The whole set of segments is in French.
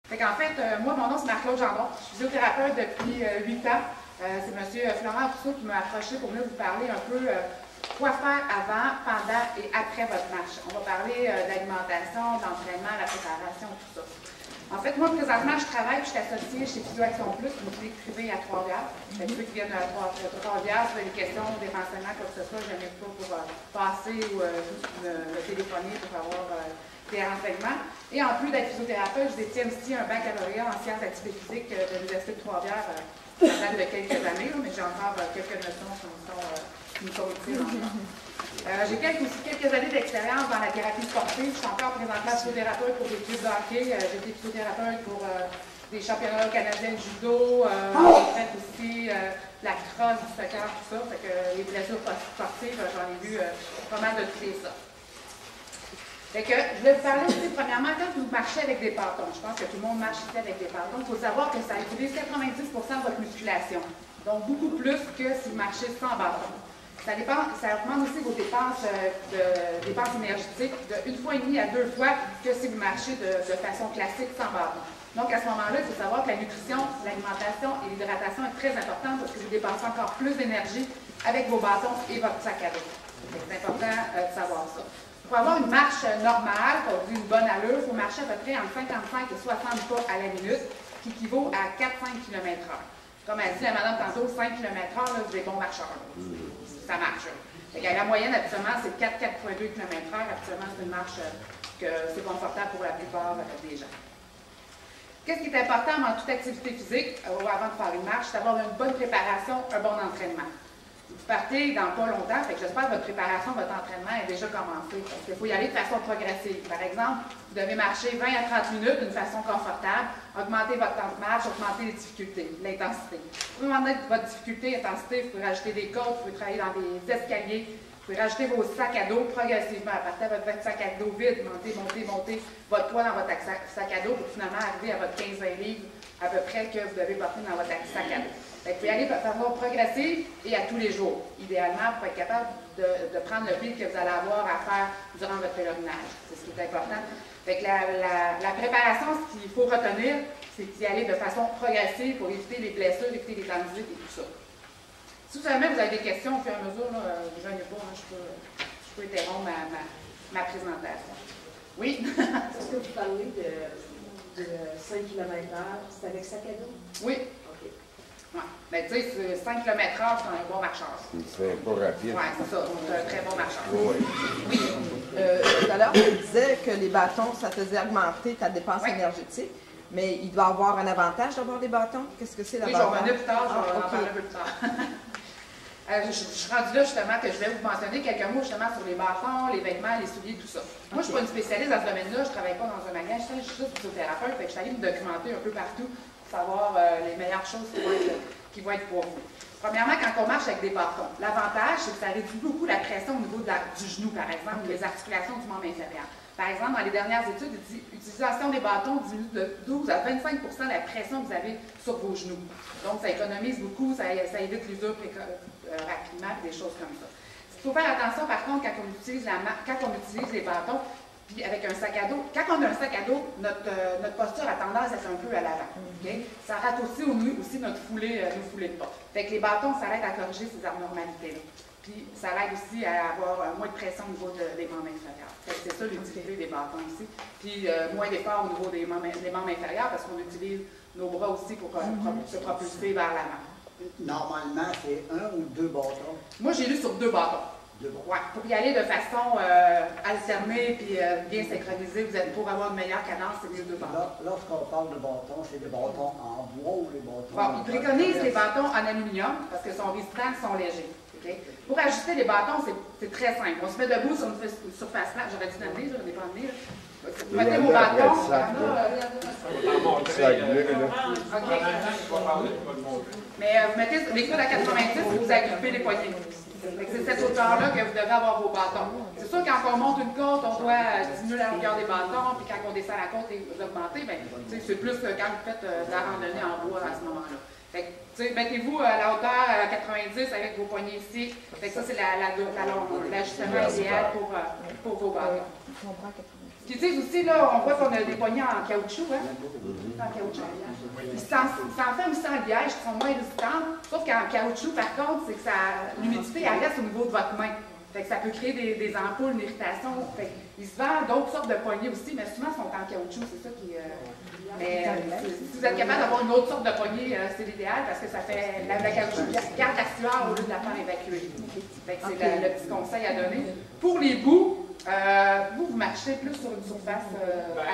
Fait qu'en fait, moi, mon nom, c'est Marc-Claude Gendron. Je suis physiothérapeute depuis 8 ans. C'est M. Florent Rousseau qui m'a approché pour venir vous parler un peu quoi faire avant, pendant et après votre marche. On va parler d'alimentation, d'entraînement, la préparation, tout ça. En fait, moi, présentement, je travaille, je suis associée chez Physio-Action Plus, une clinique privée à Trois-Rivières. Ceux qui viennent à Trois-Rivières, si vous avez des questions, des renseignements, quoi que ce soit, je n'ai pas pour passer ou juste me téléphoner pour avoir des renseignements. Et en plus d'être physiothérapeute, je détiens aussi un baccalauréat en sciences d'activité physique de l'Université de Trois-Rivières, ça date de quelques années, mais j'ai encore quelques notions qui me sont utiles encore. J'ai aussi quelques années d'expérience dans la thérapie sportive. Je suis encore présentement physiothérapeute pour des clubs de hockey. J'ai été physiothérapeute pour des championnats canadiens de judo. J'ai fait aussi la crosse, du soccer, tout ça. Fait que les blessures sportives, j'en ai vu pas mal de toutes les sortes. Fait que je vais vous parler aussi, premièrement, quand vous marchez avec des bâtons. Je pense que tout le monde marche ici avec des bâtons. Il faut savoir que ça utilise 90% de votre musculation. Donc, beaucoup plus que si vous marchez sans bâton. Ça augmente aussi vos dépenses, dépenses énergétiques de 1,5 fois à 2 fois que si vous marchez de façon classique sans bâton. Donc, à ce moment-là, il faut savoir que la nutrition, l'alimentation et l'hydratation est très importante parce que vous dépensez encore plus d'énergie avec vos bâtons et votre sac à dos. C'est important de savoir ça. Pour avoir une marche normale, pour avoir une bonne allure, il faut marcher à peu près entre 55 et 60 pas à la minute, qui équivaut à 4-5 km/h. Comme a dit la madame tantôt, 5 km/h, vous êtes bon marcheur. Ça marche. La moyenne, habituellement, c'est 4,2 km/h. Habituellement, c'est une marche que c'est confortable pour la plupart des gens. Qu'est-ce qui est important dans toute activité physique, avant de faire une marche, c'est d'avoir une bonne préparation, un bon entraînement. Vous partez dans pas longtemps, fait que j'espère que votre préparation, votre entraînement est déjà commencé. Parce qu'il faut y aller de façon progressive. Par exemple, vous devez marcher 20 à 30 minutes d'une façon confortable, augmenter votre temps de marche, augmenter les difficultés, l'intensité. Pour augmenter votre difficulté, l'intensité, vous pouvez rajouter des cordes, vous pouvez travailler dans des escaliers, vous pouvez rajouter vos sacs à dos progressivement. Partez avec votre sac à dos vide, montez votre poids dans votre sac à dos pour finalement arriver à votre 15-20 livres à peu près que vous devez porter dans votre sac à dos. Vous pouvez aller de façon progressive et à tous les jours, idéalement, pour être capable de prendre le vide que vous allez avoir à faire durant votre pèlerinage. C'est ce qui est important. Fait que la préparation, ce qu'il faut retenir, c'est d'y aller de façon progressive pour éviter les blessures, éviter les tendinites et tout ça. Si jamais vous avez des questions au fur et à mesure, ne gênez pas, je peux interrompre ma présentation. Oui? Est-ce que vous parlez de 5 km/h, c'est avec sac à dos? Oui. Ouais. Ben, tu sais, 5 km/h, c'est un bon marcheur. C'est pas rapide. Oui, c'est ça. C'est un très bon marcheur. Oui. Oui. Tout à l'heure, tu disais que les bâtons, ça faisait augmenter ta dépense énergétique, mais il doit avoir un avantage d'avoir des bâtons. Qu'est-ce que c'est l'avantage? Oui, je vais revenir plus tard, je vais en parler un peu plus tard. Je suis rendue là justement que je vais vous mentionner quelques mots justement sur les bâtons, les vêtements, les souliers, tout ça. Moi, je ne suis pas une spécialiste dans ce domaine-là, je ne travaille pas dans un magasin, je suis juste physiothérapeute, fait que je suis allée me documenter un peu partout pour savoir les meilleures choses qui vont être pour vous. Premièrement, quand on marche avec des bâtons, l'avantage, c'est que ça réduit beaucoup la pression au niveau du genou, par exemple, ou les articulations du membre inférieur. Par exemple, dans les dernières études, l'utilisation des bâtons diminue de 12 à 25 % la pression que vous avez sur vos genoux. Donc, ça économise beaucoup, ça évite l'usure rapidement, des choses comme ça. Il faut faire attention, par contre, quand on utilise les bâtons, puis avec un sac à dos, quand on a un sac à dos, notre posture a tendance à être un peu à l'avant. Okay? Ça rate aussi notre foulée, nos foulées de pas. Fait que les bâtons, ça aide à corriger ces anormalités-là. Puis ça aide aussi à avoir moins de pression au niveau des membres inférieurs. C'est ça l'utilité des bâtons ici. Puis moins d'efforts au niveau des membres inférieurs parce qu'on utilise nos bras aussi pour se propulser vers l'avant. Normalement, c'est 1 ou 2 bâtons? Moi, j'ai lu sur 2 bâtons. Ouais, pour y aller de façon alternée puis bien synchronisée, pour avoir une meilleure cadence, c'est mieux 2 bâtons. Lorsqu'on parle de bâtons, c'est des bâtons en bois ou des bâtons bon, ils préconisent les bâtons en aluminium parce que sont résistants, sont légers. Okay? Pour ajuster les bâtons, c'est très simple. On se met debout sur une surface plate. J'aurais dû l'amener, je n'en ai pas amené. Vous mettez vos bâtons. Mais vous mettez les coudes à 90 et vous agrippez les poignets. C'est cette hauteur-là que vous devez avoir vos bâtons. C'est sûr, quand on monte une côte, on doit diminuer la longueur des bâtons, puis quand on descend la côte et vous augmentez, c'est plus que quand vous faites de la randonnée en bois à ce moment-là. Mettez-vous à la hauteur à 90 90 avec vos poignées ici. Fait que ça, c'est l'ajustement idéal pour vos bâtons. Ce qu'ils disent aussi, là, on voit qu'on a des poignées en caoutchouc, hein? En caoutchouc. Ils s'en fait aussi en liège, qui sont moins résistantes. Sauf qu'en caoutchouc, par contre, c'est que l'humidité, elle reste au niveau de votre main. Fait que ça peut créer des ampoules, une irritation. Fait il se vend d'autres sortes de poignées aussi, mais souvent, ils sont en caoutchouc, c'est ça qui... mais si vous êtes capable d'avoir une autre sorte de poignée, c'est l'idéal parce que ça fait la caoutchouc garde la sueur au lieu de la faire évacuer. Fait que c'est le petit conseil à donner. Pour les bouts, vous marchez plus sur une surface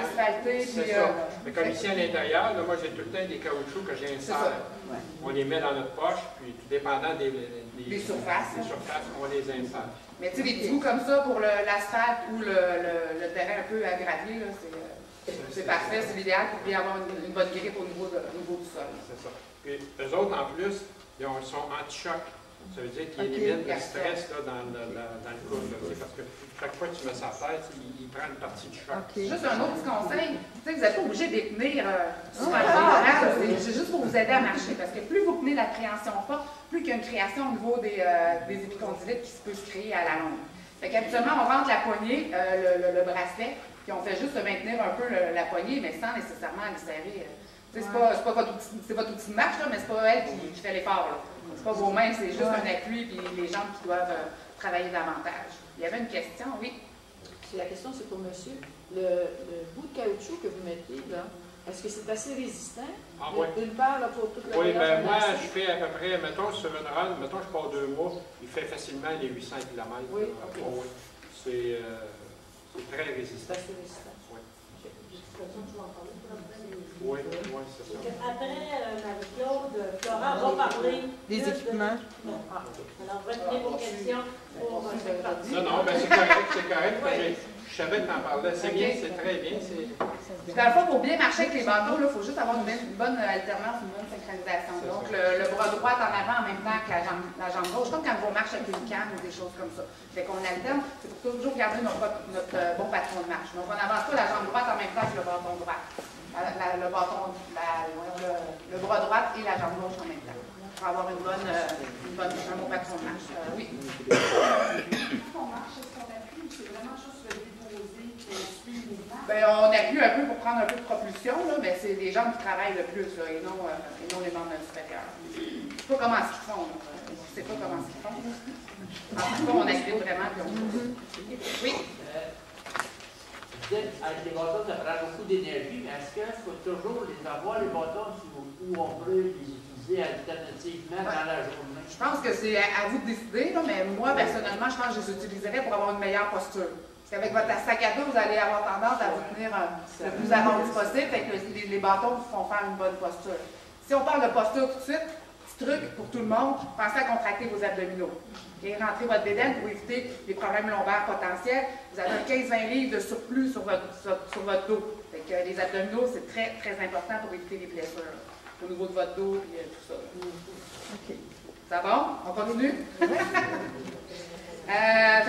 asphaltée. C'est ça. Mais comme ici à l'intérieur, moi j'ai tout le temps des caoutchoucs que j'insère. On les met dans notre poche, puis tout dépendant des surfaces, on les insère. Mais tu sais, des petits bouts comme ça pour l'asphalte ou le terrain un peu à gravier, c'est parfait, c'est l'idéal pour bien avoir une bonne grippe au niveau du sol. C'est ça. Puis eux autres, en plus, ils sont anti-choc. Ça veut dire qu'ils éliminent le stress là, dans le coude. Parce que chaque fois que tu mets sa tête, il prend une partie du choc. Juste un autre petit conseil, vous n'êtes pas obligé de les tenir super fort. C'est juste pour vous aider à marcher. Parce que plus vous tenez la création forte, plus qu'il y a une création au niveau des épicondylites qui peut se créer à la longue. Fait qu'habituellement, on rentre la poignée, le bracelet, puis on fait juste maintenir un peu la poignée, mais sans nécessairement les serrer. C'est pas votre outil de marche, là, mais c'est pas elle qui fait l'effort. C'est pas vos mains, c'est juste un appui, puis les jambes qui doivent travailler davantage. Il y avait une question, oui? La question, c'est pour monsieur. Le bout de caoutchouc que vous mettez, là, est-ce que c'est assez résistant? D'une part, là, pour toute la Oui, bien moi, je fais à peu près, mettons, sur une run, mettons, je pars 2 mois, il fait facilement les 800 km. Oui, OK. C'est très résistant. C'est assez résistant. Oui, c'est ça. Après, Marie-Claude, Florent va parler des équipements. Alors, retenez vos questions pour cette partie. Non, ben c'est correct. Je savais que tu en parlais. C'est bien, c'est très bien. Dans le fond, pour bien marcher avec les bateaux, il faut juste avoir une bonne alternance, une bonne synchronisation. Donc, le bras droit en avant en même temps que la jambe gauche, comme quand on marche avec une canne ou des choses comme ça. Fait qu'on alterne, c'est pour toujours garder notre bon patron de marche. Donc, on n'avance pas la jambe droite en même temps que le bâton droit. Le bras droit et la jambe gauche en même temps. Pour avoir un bon patron de marche. Oui. Quand on marche, est-ce qu'on appuie ou c'est vraiment juste le déposer et suivre les mouvements? Bien, on appuie un peu pour prendre un peu de propulsion, là, mais c'est les jambes qui travaillent le plus là, et non les membres supérieurs. Je ne sais pas comment ils font. Je ne sais pas comment ils font. En tout cas, on appuie vraiment. Oui. Avec les bâtons, ça prend beaucoup d'énergie, mais est-ce qu'il faut toujours les avoir, les bâtons, ou on peut les utiliser alternativement dans la journée? Je pense que c'est à vous de décider, là, mais moi, personnellement, je pense que je les utiliserais pour avoir une meilleure posture. Parce qu'avec votre sac à dos, vous allez avoir tendance à vous tenir le plus arrondi possible, fait que les bâtons vous font faire une bonne posture. Si on parle de posture tout de suite, petit truc pour tout le monde, pensez à contracter vos abdominaux. Et rentrez votre bédaine pour éviter les problèmes lombaires potentiels. Vous avez un 15-20 livres de surplus sur votre dos. Fait que les abdominaux, c'est très, très important pour éviter les blessures au niveau de votre dos et tout ça. OK. Ça va? On continue? Fait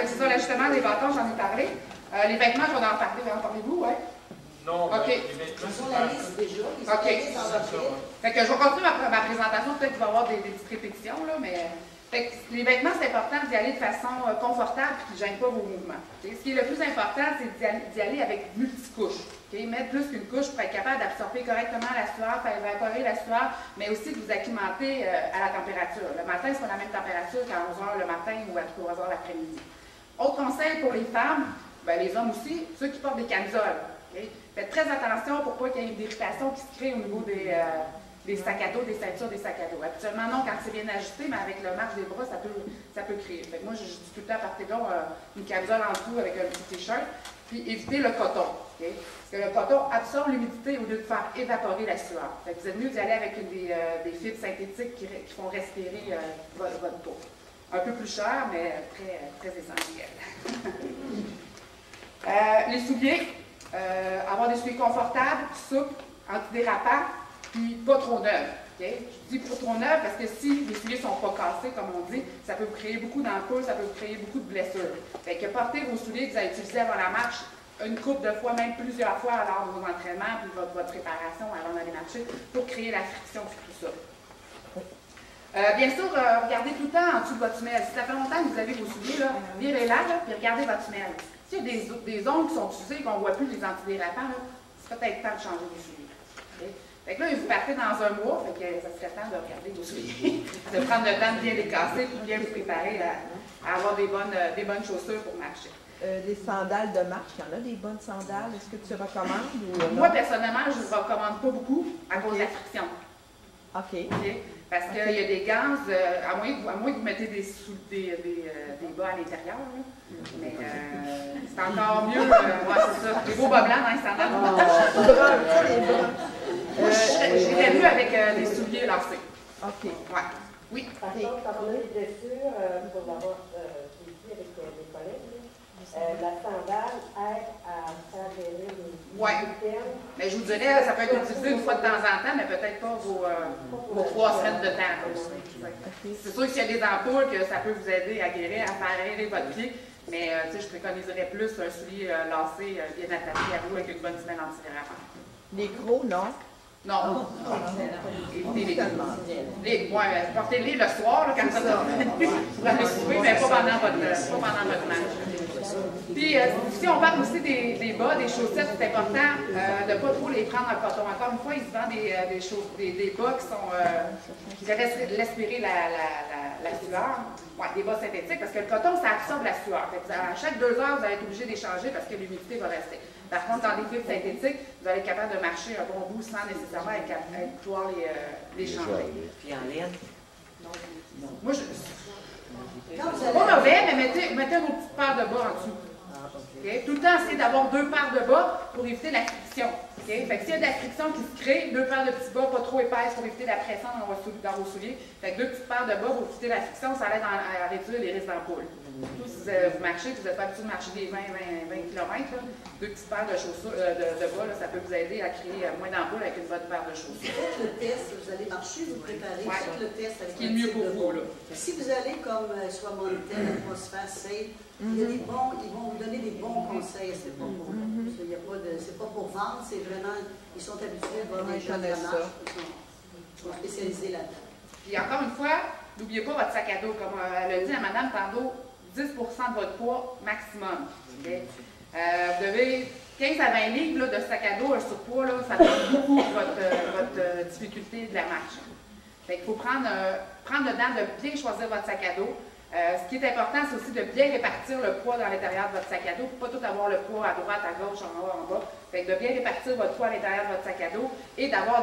que c'est ça, l'ajustement des bâtons, j'en ai parlé. Les vêtements, je vais en parler. En parlez-vous, ouais? Non, OK. Les vêtements, Sur la liste déjà, les OK. fait Fait que je vais continuer ma présentation. Peut-être qu'il va y avoir des petites répétitions, là, mais... Fait que les vêtements, c'est important d'y aller de façon confortable et qui ne gêne pas vos mouvements. Ce qui est le plus important, c'est d'y aller avec multicouches. Mettre plus qu'une couche pour être capable d'absorber correctement la sueur, faire évaporer la sueur, mais aussi de vous acclimater à la température. Le matin, c'est pas la même température qu'à 11 h le matin ou à 3 h l'après-midi. Autre conseil pour les femmes, ben, les hommes aussi, ceux qui portent des camisoles. Faites très attention pour pas qu'il y ait une irritation qui se crée au niveau des sacs à dos, des ceintures, des sacs à dos. Habituellement, non, quand c'est bien ajusté, mais avec le marge des bras, ça peut créer. Fait que moi, je dis tout le temps, partez donc une camisole en dessous avec un petit t-shirt, puis évitez le coton. Parce que le coton absorbe l'humidité au lieu de faire évaporer la sueur. Fait que vous êtes mieux d'y aller avec des fibres synthétiques qui font respirer votre peau. Un peu plus cher, mais très, très essentiel. Les souliers, avoir des souliers confortables, souples, antidérapants, puis pas trop neufs. Okay? Je dis pas trop neufs parce que si les souliers ne sont pas cassés, comme on dit, ça peut vous créer beaucoup d'ampoules, ça peut vous créer beaucoup de blessures. Fait que portez vos souliers que vous avez utilisés avant la marche une couple de fois, même plusieurs fois lors de vos entraînements puis votre préparation avant d'aller marcher pour créer la friction sur tout ça. Bien sûr, regardez tout le temps en dessous de votre semelle. Si ça fait longtemps que vous avez vos souliers, virez-la, puis regardez votre semelle. S'il y a des ongles qui sont usés et qu'on ne voit plus les antidérapants, c'est peut-être temps de changer les souliers. Okay? Fait que là, vous partez dans un mois, fait que ça serait temps de regarder vos souliers, de prendre le temps de bien les casser pour bien vous préparer à avoir des bonnes chaussures pour marcher. Les sandales de marche, il y en a des bonnes sandales. Est-ce que tu recommandes? Ou moi, personnellement, je ne vous recommande pas beaucoup à cause de la friction. OK. Okay? Parce qu'il y a des gants, à moins que vous mettez des bas à l'intérieur, mais c'est encore mieux, c'est ça, des beaux bas blancs dans les sandales. Moi, j'ai vu avec des souliers lacés. OK. Ouais. Oui. Par contre, quand on a des blessures, pour l'avoir dit avec les collègues, la sandale aide à faire gérer les termes. Mais je vous dirais, ça peut être utilisé une fois de temps en temps, mais peut-être pas vos 3 semaines de temps. C'est sûr que s'il y a des ampoules, que ça peut vous aider à guérir, à faire aérer votre pied, mais je préconiserais plus un soulier lacé, bien attaché à vous avec une bonne semelle antidérapante. Les crocs, non? Non. Portez-les le soir, là, quand ça vous allez souper, mais pas pendant votre match. Puis, si on parle aussi des bas, des chaussettes, c'est important de ne pas trop les prendre en coton. Encore une fois, il se vend des bas qui laissent respirer la sueur. Ouais, des bas synthétiques, parce que le coton, ça absorbe la sueur. Fait que à chaque 2 heures, vous allez être obligé d'échanger parce que l'humidité va rester. Par contre, dans des fibres synthétiques, vous allez être capable de marcher un bon bout sans nécessairement pouvoir les changer. Puis en laine? Moi, c'est pas mauvais, mais mettez vos petites paires de bas en dessous. Okay? Tout le temps, essayez d'avoir 2 paires de bas pour éviter la friction. Okay? Fait que s'il y a de la friction qui se crée, 2 paires de petits bas, pas trop épaisses pour éviter la pression dans vos souliers. Fait que 2 petites paires de bas pour éviter la friction, ça aide à réduire les risques d'ampoule. Surtout si vous marchez, vous n'êtes pas habitué de marcher des 20 km, 2 petites paires de chaussures de bas, là, ça peut vous aider à créer moins d'ampoules avec une bonne paire de chaussures. Faites le test, vous allez marcher, vous préparez, faites le test avec ce qui est mieux pour vous. Là. Si vous allez comme soit Mountain, Atmosphère, Safe, il y a des bons, ils vont vous donner des bons conseils. C'est pas pour c'est pas pour vendre, c'est vraiment, ils sont habitués à voir des gens qui marchent, ils sont spécialisés là-dedans. Puis encore une fois, n'oubliez pas votre sac à dos, comme elle a dit à Madame tantôt, 10% de votre poids maximum. Okay? Vous devez 15 à 20 livres là, de sac à dos, un surpoids, là, ça donne beaucoup votre difficulté de la marche. Fait qu'il faut prendre le temps de bien choisir votre sac à dos. Ce qui est important, c'est aussi de bien répartir le poids dans l'intérieur de votre sac à dos, pour pas tout avoir le poids à droite, à gauche, en haut, en bas. Fait que de bien répartir votre poids à l'intérieur de votre sac à dos et d'avoir des